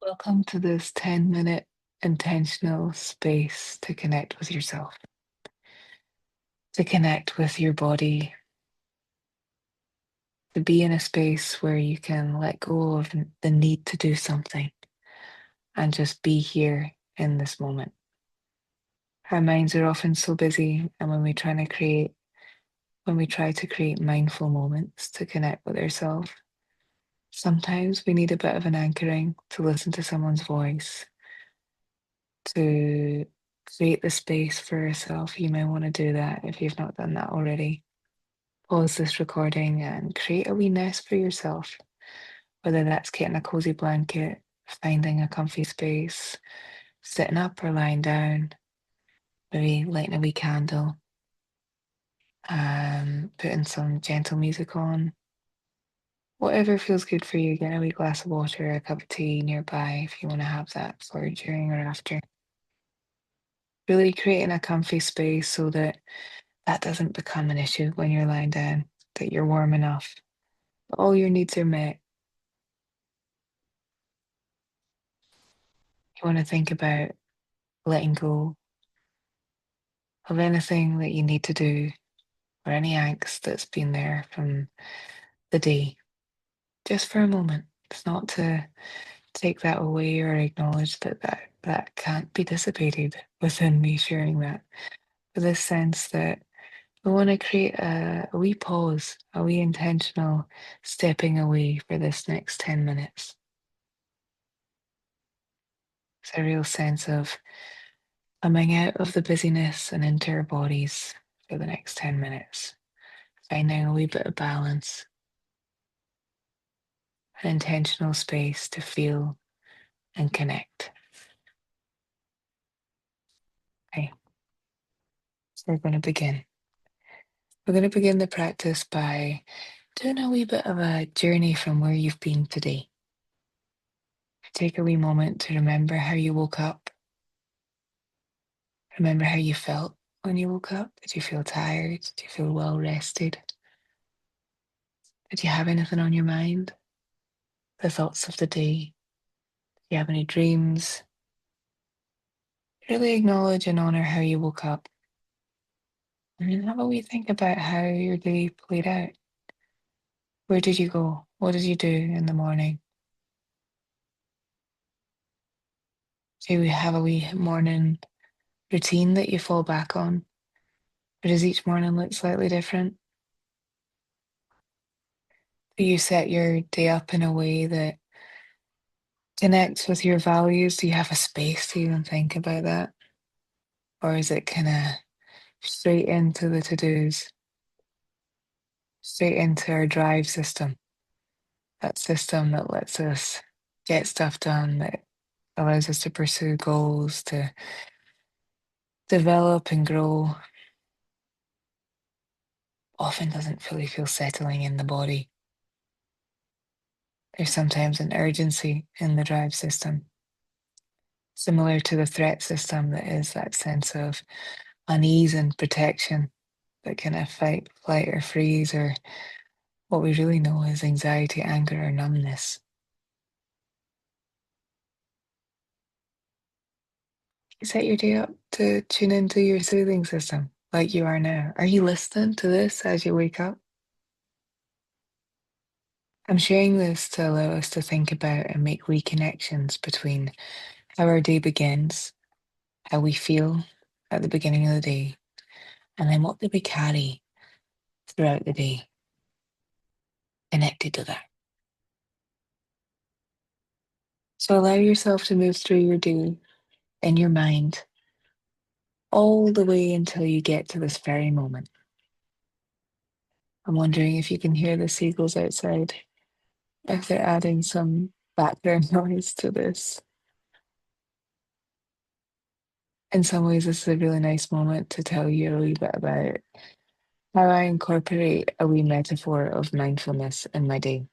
Welcome to this 10-minute intentional space to connect with yourself, to connect with your body, to be in a space where you can let go of the need to do something and just be here in this moment. Our minds are often so busy, and when we try to create mindful moments to connect with ourselves, sometimes we need a bit of an anchoring to listen to someone's voice, to create the space for yourself. You may want to do that if you've not done that already. Pause this recording and create a wee nest for yourself, whether that's getting a cozy blanket, finding a comfy space, sitting up or lying down, maybe lighting a wee candle, putting some gentle music on. Whatever feels good for you, get a wee glass of water, a cup of tea nearby if you want to have that for during or after. Really creating a comfy space so that that doesn't become an issue when you're lying down, that you're warm enough, all your needs are met. You want to think about letting go of anything that you need to do or any angst that's been there from the day, just for a moment. It's not to take that away or acknowledge that can't be dissipated within me sharing that. But this sense that we want to create a wee pause, a wee intentional stepping away for this next 10 minutes. It's a real sense of coming out of the busyness and into our bodies for the next 10 minutes, finding a wee bit of balance, an intentional space to feel and connect. Okay, so we're going to begin. We're going to begin the practice by doing a wee bit of a journey from where you've been today. Take a wee moment to remember how you woke up. Remember how you felt when you woke up. Did you feel tired? Did you feel well rested? Did you have anything on your mind? The thoughts of the day? Do you have any dreams? Really acknowledge and honor how you woke up. And then have a wee think about how your day played out. Where did you go? What did you do in the morning? Do you have a wee morning routine that you fall back on? Or does each morning look slightly different? Do you set your day up in a way that connects with your values? Do you have a space to even think about that? Or is it kind of straight into the to-dos, straight into our drive system? That system that lets us get stuff done, that allows us to pursue goals, to develop and grow, often doesn't fully feel settling in the body. There's sometimes an urgency in the drive system, similar to the threat system, that is that sense of unease and protection, that kind of fight, flight, or freeze, or what we really know is anxiety, anger, or numbness. You set your day up to tune into your soothing system like you are now. Are you listening to this as you wake up? I'm sharing this to allow us to think about and make reconnections between how our day begins, how we feel at the beginning of the day, and then what do we carry throughout the day connected to that. So allow yourself to move through your day in your mind all the way until you get to this very moment. I'm wondering if you can hear the seagulls outside, if they're adding some background noise to this. In some ways, this is a really nice moment to tell you a wee bit about how I incorporate a wee metaphor of mindfulness in my day.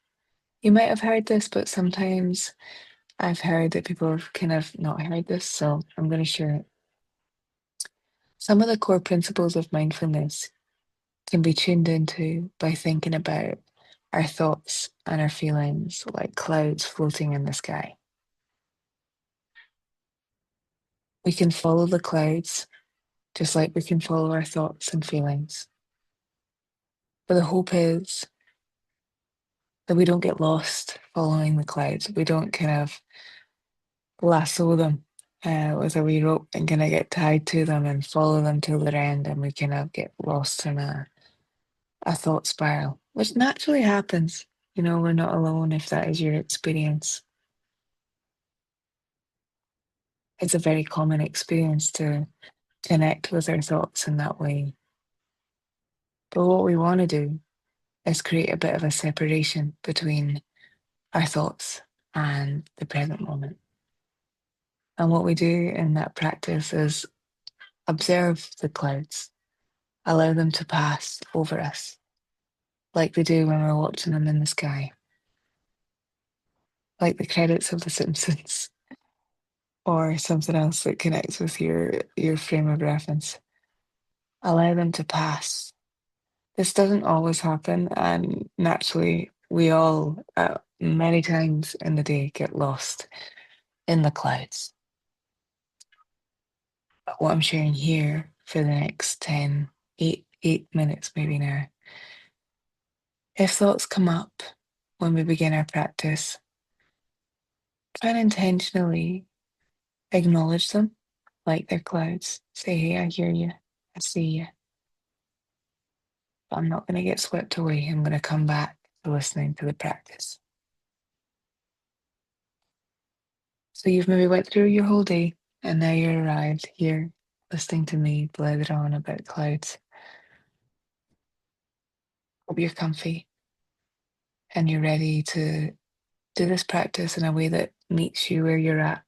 You might have heard this, but sometimes I've heard that people have kind of not heard this, so I'm going to share it. Some of the core principles of mindfulness can be tuned into by thinking about our thoughts and our feelings like clouds floating in the sky. We can follow the clouds, just like we can follow our thoughts and feelings. But the hope is that we don't get lost following the clouds. We don't kind of lasso them with a wee rope and kind of get tied to them and follow them till their end, and we kind of get lost in a thought spiral, which naturally happens. You know, we're not alone if that is your experience. It's a very common experience to connect with our thoughts in that way. But what we want to do is create a bit of a separation between our thoughts and the present moment. And what we do in that practice is observe the clouds, allow them to pass over us, like they do when we're watching them in the sky, like the credits of The Simpsons or something else that connects with your frame of reference. Allow them to pass. This doesn't always happen, and naturally, we all, many times in the day, get lost in the clouds. But what I'm sharing here for the next 8 minutes maybe now, if thoughts come up when we begin our practice, try and intentionally acknowledge them like they're clouds. Say, hey, I hear you, I see you, but I'm not going to get swept away. I'm going to come back to listening to the practice. So you've maybe went through your whole day and now you're arrived here listening to me blather on about clouds. Hope you're comfy and you're ready to do this practice in a way that meets you where you're at.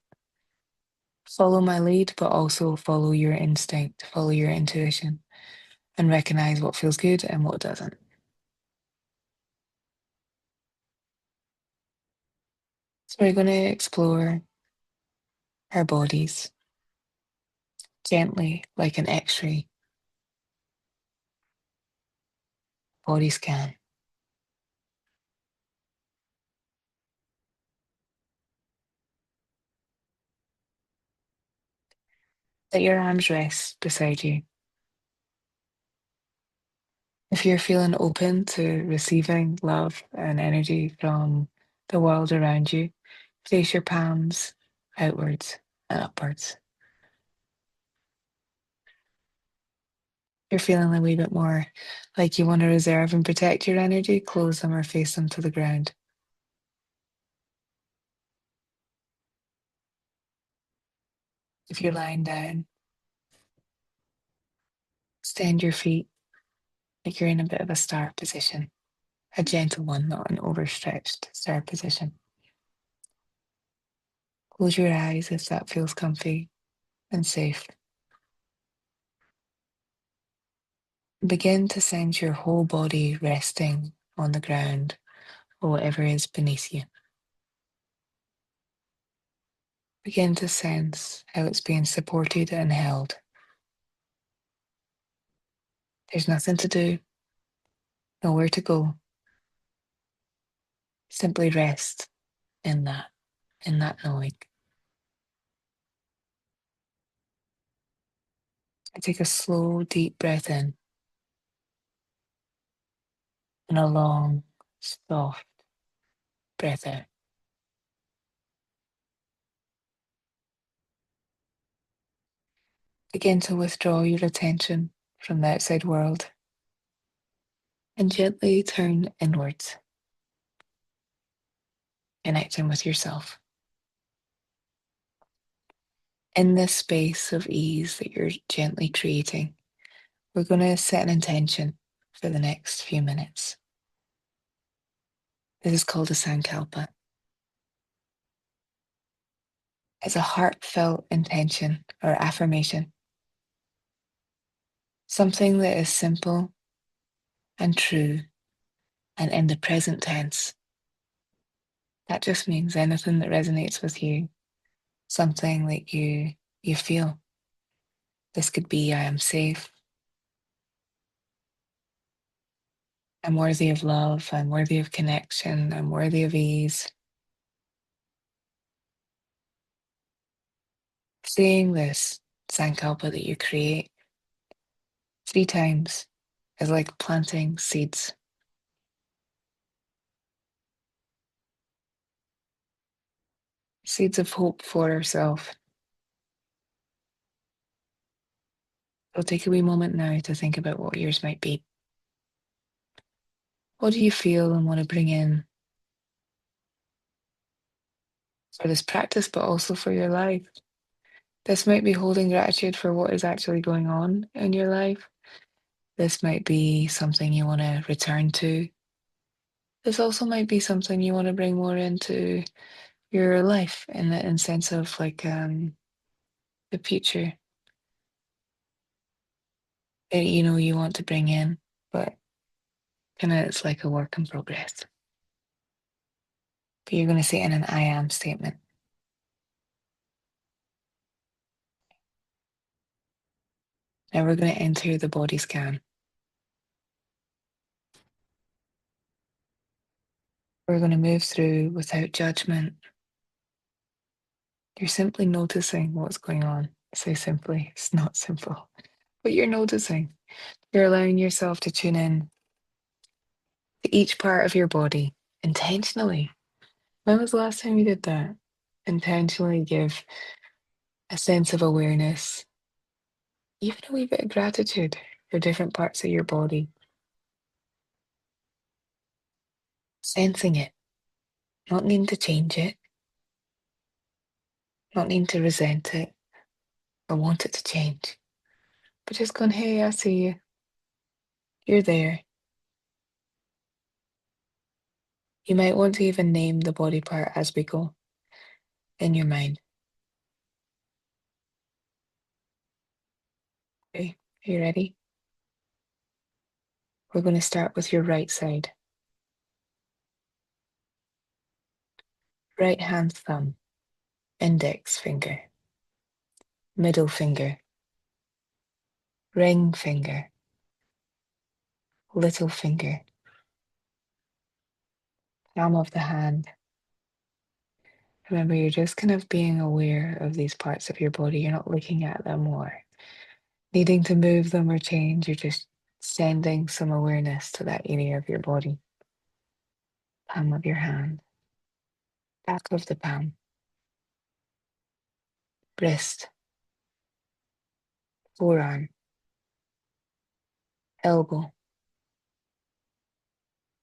Follow my lead, but also follow your instinct, follow your intuition, and recognize what feels good and what doesn't. So we're going to explore our bodies gently, like an X-ray body scan. Let your arms rest beside you. If you're feeling open to receiving love and energy from the world around you, place your palms outwards and upwards. If you're feeling a wee bit more like you want to reserve and protect your energy, close them or face them to the ground. If you're lying down, extend your feet like you're in a bit of a star position, a gentle one, not an overstretched star position. Close your eyes if that feels comfy and safe. Begin to sense your whole body resting on the ground or whatever is beneath you. Begin to sense how it's being supported and held. There's nothing to do, nowhere to go. Simply rest in that knowing. And take a slow, deep breath in and a long, soft breath out. Begin to withdraw your attention from the outside world and gently turn inwards, connecting with yourself. In this space of ease that you're gently creating, we're going to set an intention for the next few minutes. This is called a sankalpa. It's a heartfelt intention or affirmation, something that is simple and true and in the present tense. That just means anything that resonates with you, something that you feel. This could be, I am safe, I'm worthy of love, I'm worthy of connection, I'm worthy of ease. Saying this sankalpa that you create 3 times is like planting seeds. Seeds of hope for ourselves. So take a wee moment now to think about what yours might be. What do you feel and want to bring in for this practice, but also for your life? This might be holding gratitude for what is actually going on in your life. This might be something you want to return to. This also might be something you want to bring more into your life in the sense of like the future that you want to bring in, but kind of it's like a work in progress. But you're going to say it in an I am statement. Now we're going to enter the body scan. We're going to move through without judgment. You're simply noticing what's going on. I say simply, it's not simple, but you're noticing. You're allowing yourself to tune in to each part of your body intentionally. When was the last time you did that? Intentionally give a sense of awareness, even a wee bit of gratitude for different parts of your body. Sensing it, not needing to change it, not needing to resent it or want it to change, but just going, hey, I see you. You're there. You might want to even name the body part as we go in your mind. Okay, are you ready? We're going to start with your right side. Right hand thumb, index finger, middle finger, ring finger, little finger, palm of the hand. Remember, you're just kind of being aware of these parts of your body. You're not looking at them or needing to move them or change. You're just sending some awareness to that area of your body. Palm of your hand, back of the palm, wrist, forearm, elbow,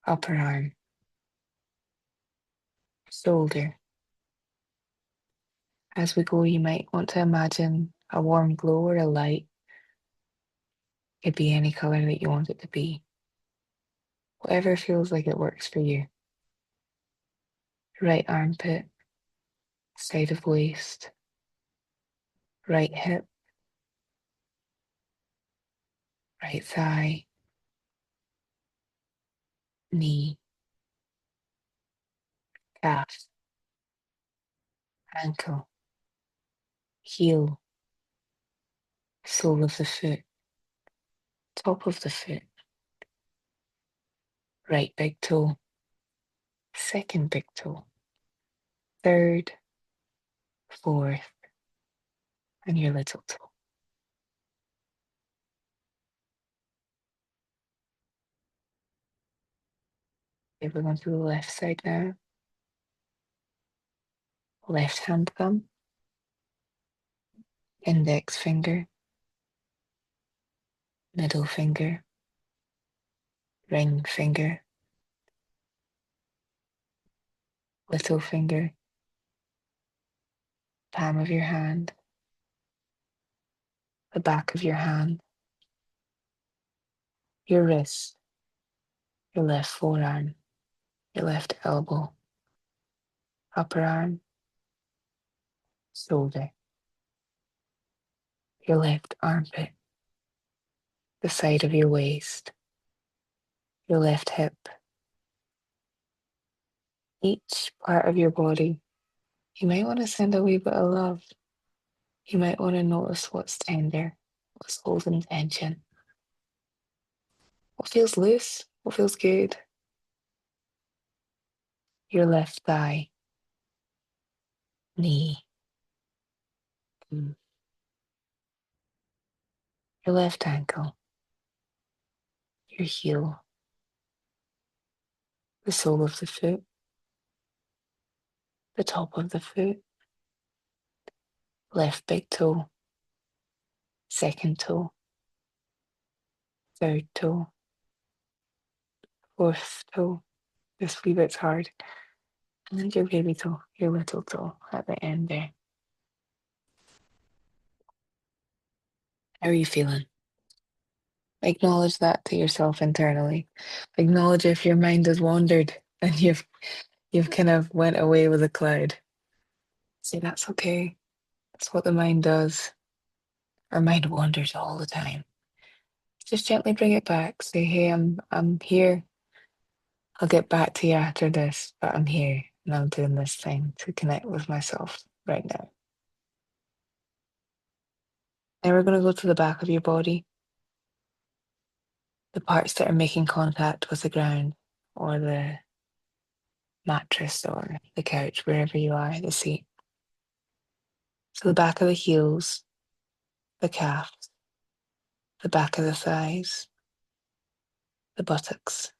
upper arm, shoulder. As we go, you might want to imagine a warm glow or a light. It could be any color that you want it to be. Whatever feels like it works for you. Right armpit, side of waist, right hip, right thigh, knee, calf, ankle, heel, sole of the foot, top of the foot, right big toe, second big toe, third, fourth, and your little toe. Okay, we're going to the left side now. Left hand thumb, index finger, middle finger, ring finger, little finger, palm of your hand, the back of your hand, your wrist, your left forearm, your left elbow, upper arm, shoulder, your left armpit, the side of your waist, your left hip. Each part of your body, you might want to send a wee bit of love. You might want to notice what's tender, what's holding tension, what feels loose, what feels good. Your left thigh, knee, your left ankle, your heel, the sole of the foot, the top of the foot, left big toe, second toe, third toe, fourth toe, this wee bit's hard, and then your baby toe, your little toe at the end there. How are you feeling? Acknowledge that to yourself internally. Acknowledge if your mind has wandered and you've kind of went away with a cloud. Say that's okay. That's what the mind does. Our mind wanders all the time. Just gently bring it back. Say, hey, I'm here. I'll get back to you after this, but I'm here and I'm doing this thing to connect with myself right now. Now we're going to go to the back of your body, the parts that are making contact with the ground or the mattress or the couch, wherever you are, the seat. So the back of the heels, the calves, the back of the thighs, the buttocks,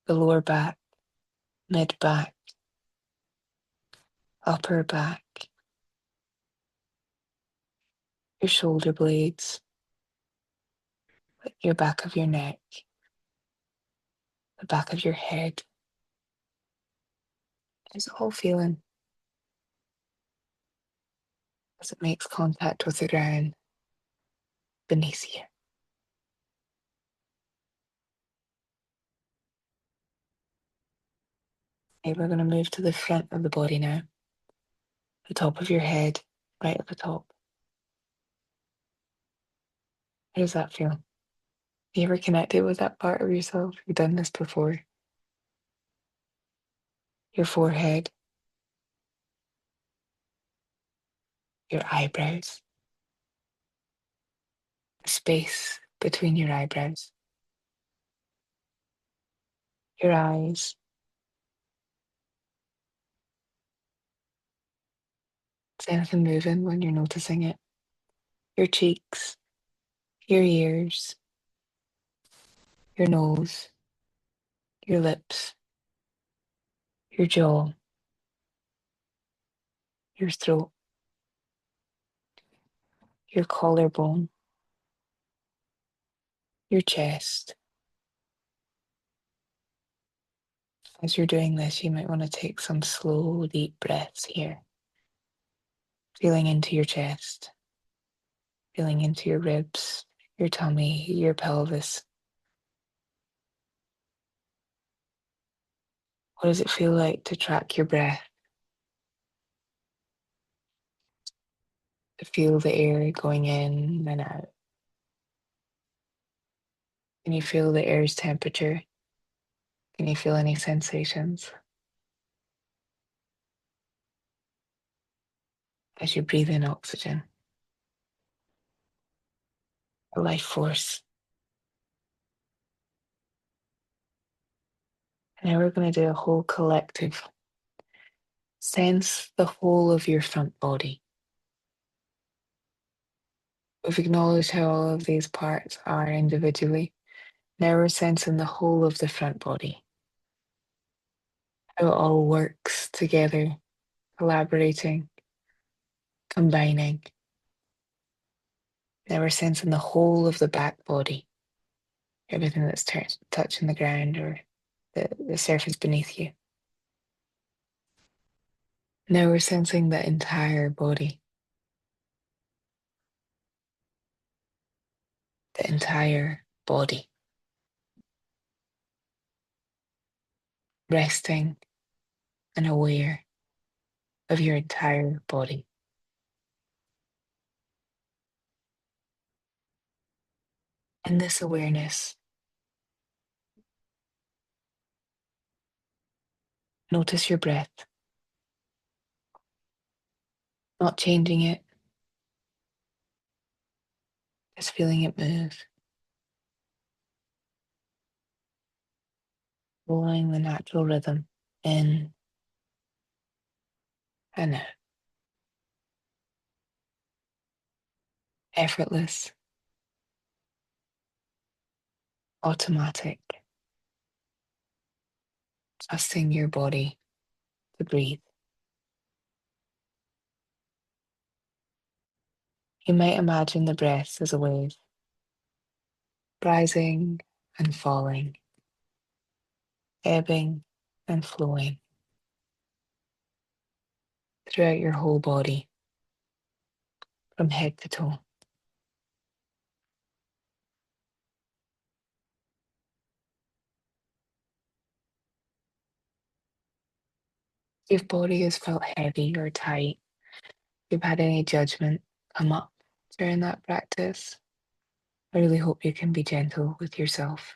the lower back, mid back, upper back, your shoulder blades, your back of your neck, the back of your head. How's it all feeling as it makes contact with the ground beneath you? Okay, we're going to move to the front of the body now, the top of your head, right at the top. How does that feel? Have you ever connected with that part of yourself? You've done this before. Your forehead, your eyebrows, the space between your eyebrows, your eyes. Is anything moving when you're noticing it? Your cheeks, your ears, your nose, your lips, your jaw, your throat, your collarbone, your chest. As you're doing this, you might want to take some slow, deep breaths here, feeling into your chest, feeling into your ribs, your tummy, your pelvis. What does it feel like to track your breath, to feel the air going in and out? Can you feel the air's temperature? Can you feel any sensations as you breathe in oxygen, a life force? And now we're going to do a whole collective. Sense the whole of your front body. We've acknowledged how all of these parts are individually. Now we're sensing the whole of the front body, how it all works together, collaborating, combining. Now we're sensing the whole of the back body, everything that's touching the ground or the surface beneath you. Now we're sensing the entire body, the entire body, resting and aware of your entire body. In this awareness, notice your breath, not changing it, just feeling it move, following the natural rhythm in and out. Effortless, automatic, trusting your body to breathe. You might imagine the breath as a wave, rising and falling, ebbing and flowing throughout your whole body, from head to toe. If your body has felt heavy or tight, if you've had any judgment come up during that practice, I really hope you can be gentle with yourself.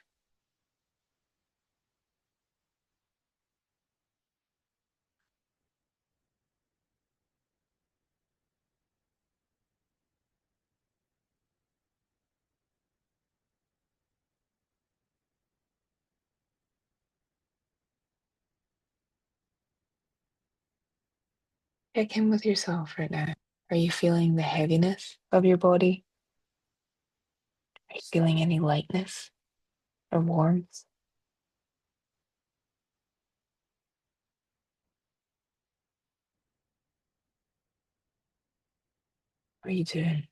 Check in with yourself right now. Are you feeling the heaviness of your body? Are you feeling any lightness or warmth? What are you doing?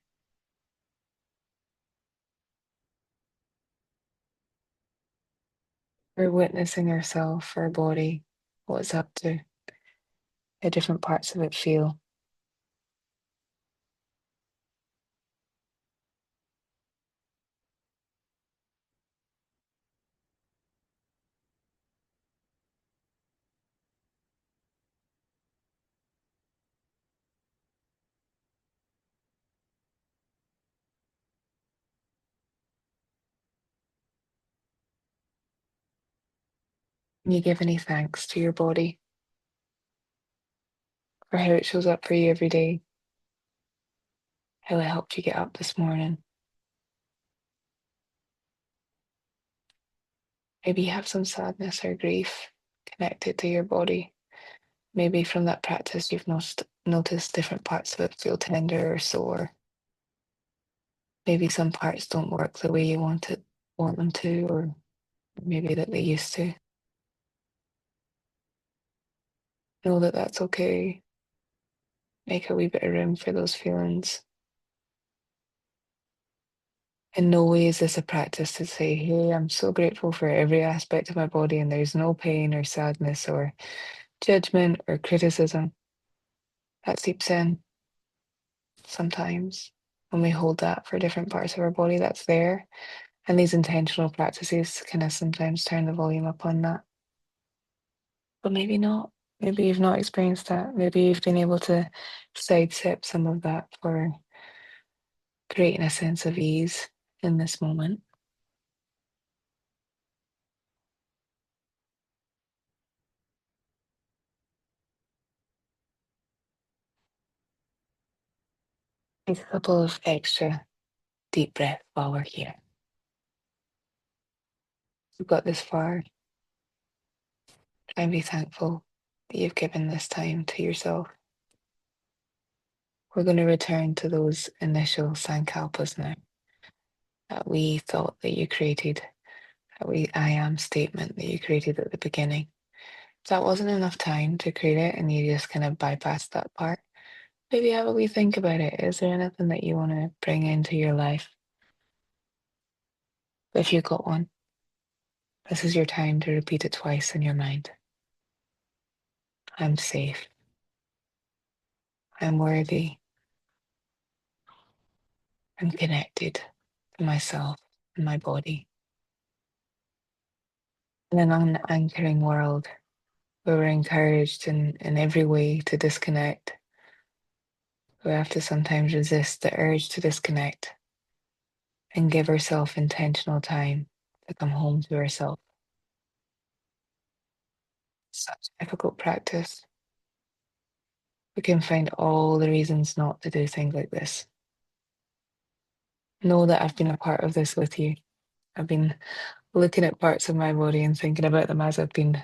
We're witnessing ourselves, our body, what it's up to, how different parts of it feel. Can you give any thanks to your body for how it shows up for you every day, how it helped you get up this morning? Maybe you have some sadness or grief connected to your body. Maybe from that practice, you've noticed different parts of it feel tender or sore. Maybe some parts don't work the way you want them to, or maybe that they used to. Know that that's okay. Make a wee bit of room for those feelings. In no way is this a practice to say, hey, I'm so grateful for every aspect of my body and there's no pain or sadness or judgment or criticism. That seeps in sometimes when we hold that for different parts of our body, that's there. And these intentional practices kind of sometimes turn the volume up on that. But maybe not. Maybe you've not experienced that. Maybe you've been able to sidestep some of that for creating a sense of ease in this moment. Take a couple of extra deep breaths while we're here. We've got this far. Try and be thankful that you've given this time to yourself. We're going to return to those initial sankalpas now that we thought that you created, I am statement that you created at the beginning. If that wasn't enough time to create it and you just kind of bypassed that part, maybe have a wee think about it. Is there anything that you want to bring into your life? If you've got one, this is your time to repeat it twice in your mind. I'm safe. I'm worthy. I'm connected to myself and my body. In an unanchoring world where we're encouraged in every way to disconnect, we have to sometimes resist the urge to disconnect and give ourselves intentional time to come home to ourselves. Such difficult practice. We can find all the reasons not to do things like this. Know that I've been a part of this with you. I've been looking at parts of my body and thinking about them as I've been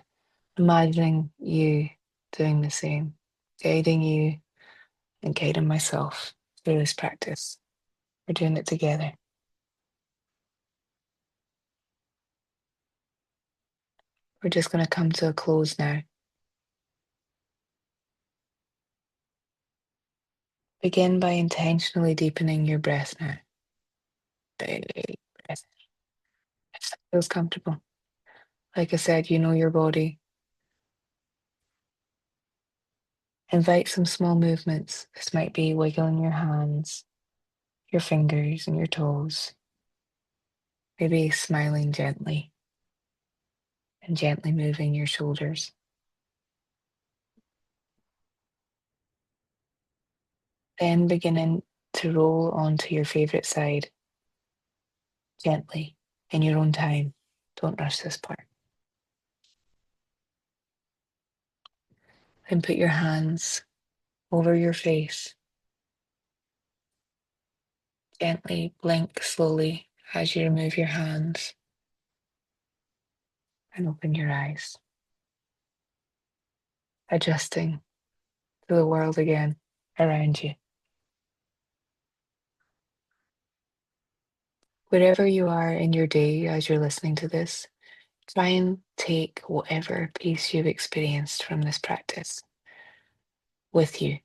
imagining you doing the same, guiding you and guiding myself through this practice. We're doing it together. We're just going to come to a close now. Begin by intentionally deepening your breath now. Big breath. If that feels comfortable. Like I said, you know your body. Invite some small movements. This might be wiggling your hands, your fingers, and your toes. Maybe smiling gently and gently moving your shoulders. Then beginning to roll onto your favorite side gently in your own time. Don't rush this part. Then put your hands over your face. Gently blink slowly as you remove your hands and open your eyes, adjusting to the world again around you. Wherever you are in your day as you're listening to this, try and take whatever peace you've experienced from this practice with you,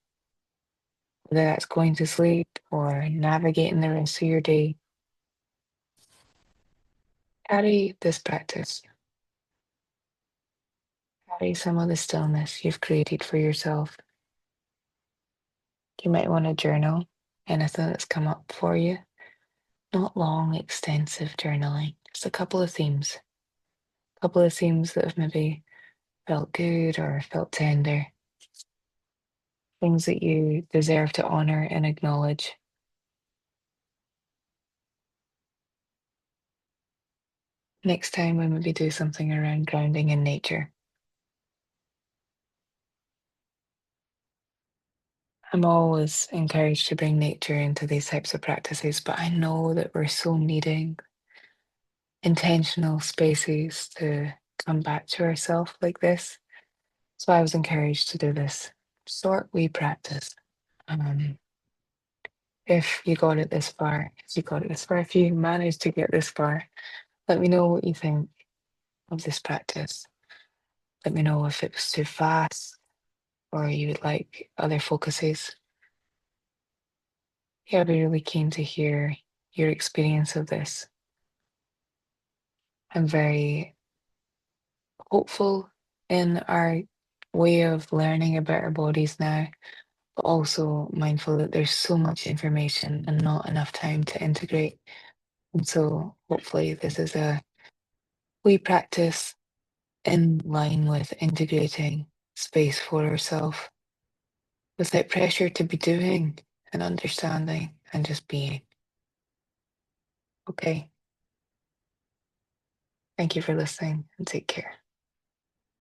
whether that's going to sleep or navigating the rest of your day. Carry this practice, carry some of the stillness you've created for yourself. You might want to journal anything that's come up for you. Not long, extensive journaling, just a couple of themes that have maybe felt good or felt tender, things that you deserve to honor and acknowledge. Next time, we maybe do something around grounding in nature. I'm always encouraged to bring nature into these types of practices, but I know that we're so needing intentional spaces to come back to ourselves like this. So I was encouraged to do this short wee practice. Um, if you got it this far, if you managed to get this far, let me know what you think of this practice. Let me know if it was too fast or you would like other focuses. Yeah, I'd be really keen to hear your experience of this. I'm very hopeful in our way of learning about our bodies now, but also mindful that there's so much information and not enough time to integrate. And so hopefully this is a wee practice in line with integrating space for ourselves without pressure to be doing and understanding and just being. Okay. Thank you for listening and take care.